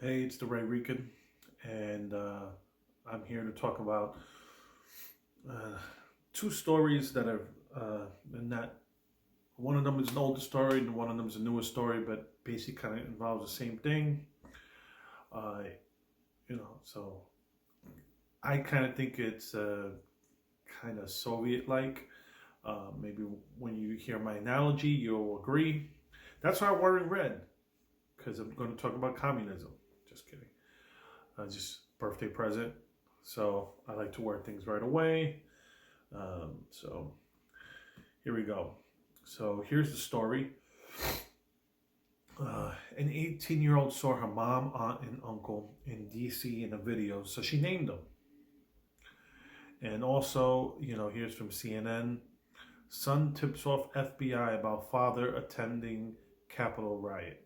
Hey, it's the Ray Rican, and I'm here to talk about uh, two stories that are not. One of them is an older story, and one of them is a newer story, but basically kind of involves the same thing. Uh, so I kind of think it's kind of Soviet-like. Maybe when you hear my analogy, you'll agree. That's why I'm wearing red, because I'm going to talk about communism. Just kidding. Just birthday present. So I like to wear things right away. So here we go. So here's the story. An 18-year-old saw her mom, aunt, and uncle in DC in a video, so she named them. And also, here's from CNN. Son tips off FBI about father attending Capitol riot.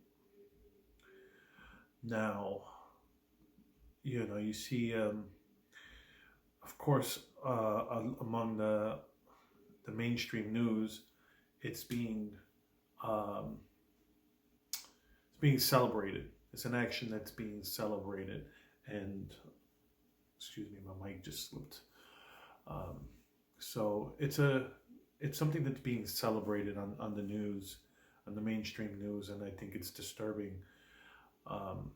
Now, you see, of course, among the mainstream news, it's being um, it's being celebrated. It's an action that's being celebrated, and excuse me, my mic just slipped. Um, so it's something that's being celebrated on the news, on the mainstream news, and I think it's disturbing. Um,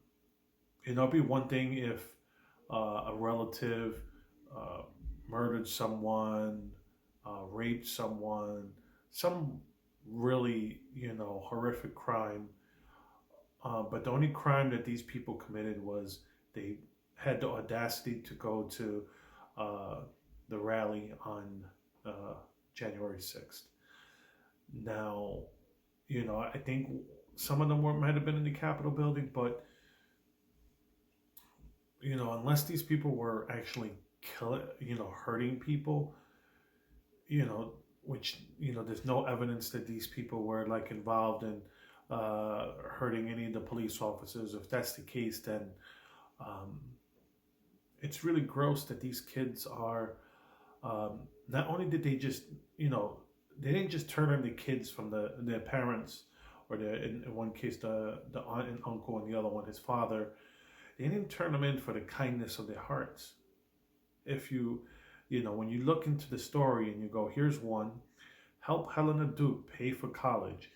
it'd be one thing if a relative uh, murdered someone, raped someone, some really horrific crime. But the only crime that these people committed was they had the audacity to go to uh, the rally on uh, January 6th. Now, I think some of them might have been in the Capitol building, but unless these people were actually killing, hurting people, which there's no evidence that these people were like involved in hurting any of the police officers. If that's the case, then um, it's really gross that these kids are. Not only did they just, they didn't just turn on the kids from their parents, or in one case the aunt and uncle, and the other one his father. They didn't turn them in for the kindness of their hearts. If when you look into the story and you go, here's one, help Helena Duke pay for college.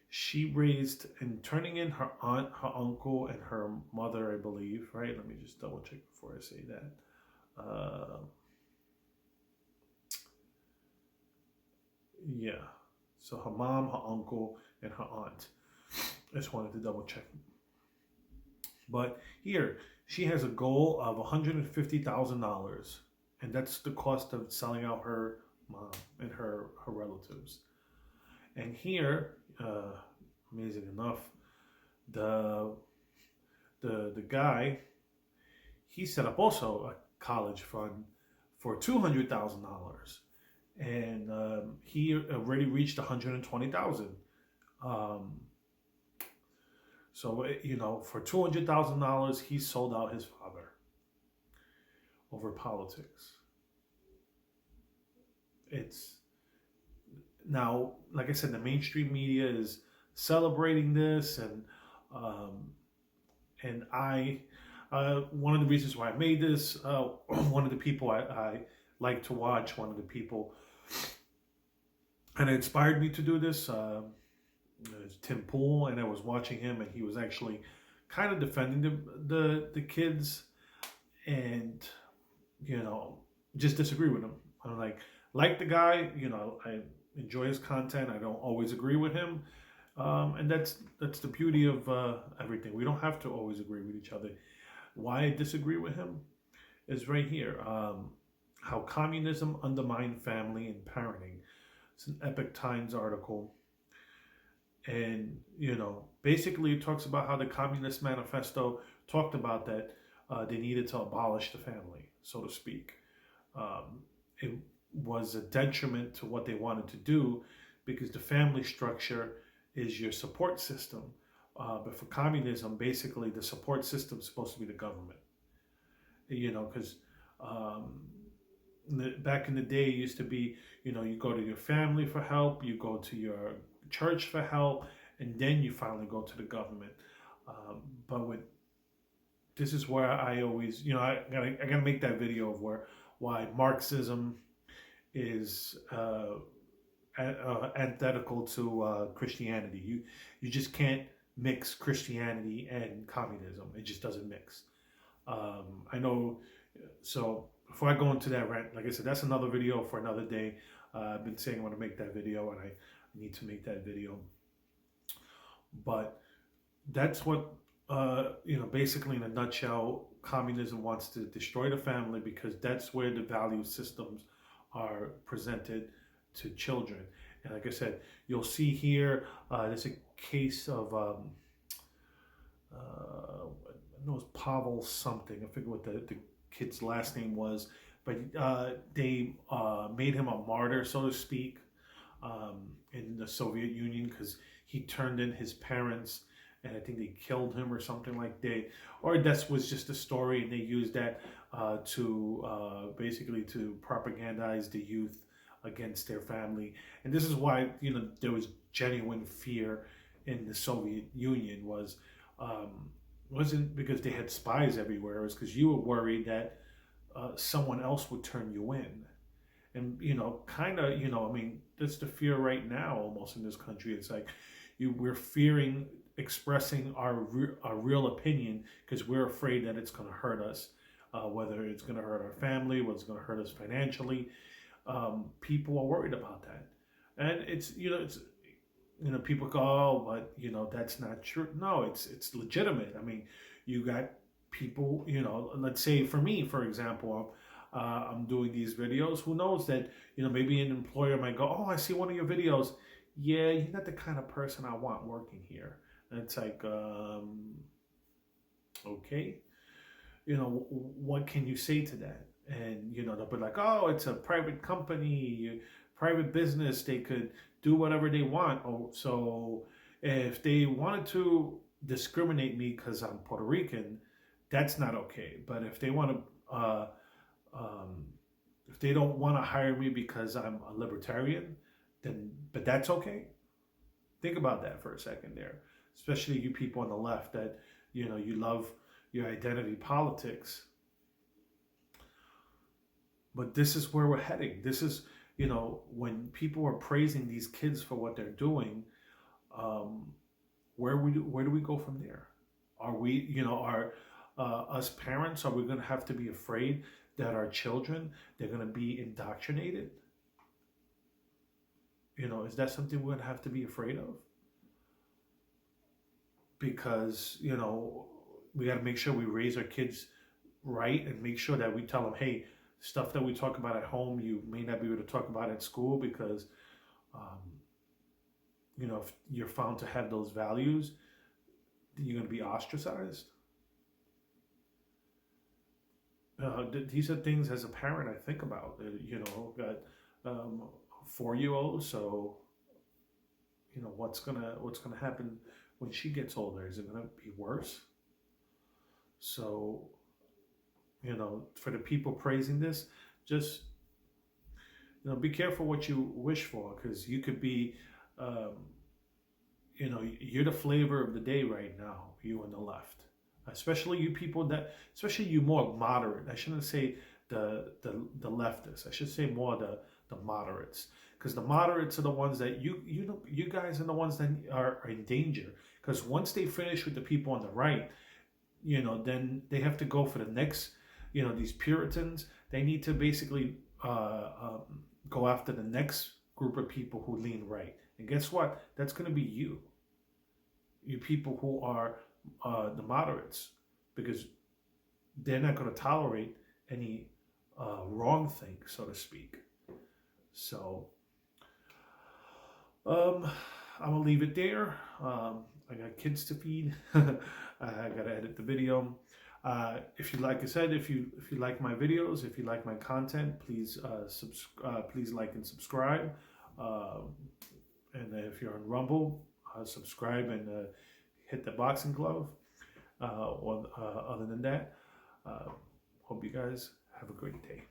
She raised and turning in her aunt, her uncle, and her mother, I believe, right? Let me just double check before I say that. Yeah. So her mom, her uncle, and her aunt. I just wanted to double check. But here, she has a goal of $150,000, and that's the cost of selling out her mom and her relatives. And here, amazing enough, the the guy, he set up also a college fund for $200,000, and he already reached 120,000. Um, so for $200,000, he sold out his father over politics. It's now, like I said, the mainstream media is celebrating this, um, and I, one of the reasons why I made this, one of the people I like to watch, one of the people, and it inspired me to do this, is Tim Pool, and I was watching him, and he was actually kind of defending the kids, and just disagree with him. I'm like the guy, I enjoy his content. I don't always agree with him, and that's the beauty of everything. We don't have to always agree with each other. Why I disagree with him is right here. How communism undermined family and parenting. It's an Epic Times article, and basically it talks about how the Communist Manifesto talked about that they needed to abolish the family, so to speak. It was a detriment to what they wanted to do because the family structure is your support system. But for communism, basically the support system is supposed to be the government. Because um, back in the day, it used to be, you go to your family for help, you go to your church for help, and then you finally go to the government. But with this is where I always, I gotta make that video of why Marxism is antithetical to Christianity. You just can't mix Christianity and communism. It just doesn't mix. I know. So before I go into that rant, like I said, that's another video for another day. I've been saying I want to make that video, and I need to make that video. But that's what basically in a nutshell, communism wants to destroy the family because that's where the value systems are presented to children. And like I said, you'll see here, there's a case of, I know it's Pavel something. I forget what the kid's last name was, but they made him a martyr, so to speak, in the Soviet Union because he turned in his parents, and I think they killed him or something like that. Or that was just a story, and they used that to basically to propagandize the youth against their family. And this is why there was genuine fear in the Soviet Union wasn't because they had spies everywhere. It was because you were worried that someone else would turn you in. And I mean, that's the fear right now almost in this country. It's like we're fearing expressing our real opinion because we're afraid that it's going to hurt us, whether it's going to hurt our family, whether it's going to hurt us financially. People are worried about that, and it's people go, oh, but that's not true. No, it's legitimate. I mean, you got people, let's say for me, for example, I'm doing these videos. Who knows that maybe an employer might go, oh, I see one of your videos. Yeah, you're not the kind of person I want working here. And it's like, okay, what can you say to that? And they'll be like, oh, it's a private company, private business. They could do whatever they want. Oh, so if they wanted to discriminate me because I'm Puerto Rican, that's not okay. But if they want to, if they don't want to hire me because I'm a libertarian, but that's okay. Think about that for a second there, especially you people on the left that you love your identity politics. But this is where we're heading. This is when people are praising these kids for what they're doing, where do we go from there? Are we are us parents, are we going to have to be afraid that our children, they're going to be indoctrinated? Is that something we're going to have to be afraid of? Because we got to make sure we raise our kids right and make sure that we tell them, hey, stuff that we talk about at home, you may not be able to talk about at school because, if you're found to have those values, you're going to be ostracized. These are things as a parent I think about. Got 4-year-old, so what's gonna happen when she gets older? Is it gonna be worse? So for the people praising this, just be careful what you wish for, because you could be you're the flavor of the day right now, you on the left, especially you people especially you more moderate. I shouldn't say the leftists, I should say more the moderates, because the moderates are the ones that you guys are the ones that are in danger, because once they finish with the people on the right, then they have to go for the next, these Puritans. They need to basically go after the next group of people who lean right. And guess what? That's going to be you people who are the moderates, because they're not going to tolerate any wrong thing, so to speak. So I'm gonna leave it there. I got kids to feed. I gotta edit the video. If you like I said, if you like my videos, if you like my content, please please like and subscribe. And if you're on Rumble, subscribe and hit the boxing glove. Other than that, hope you guys have a great day.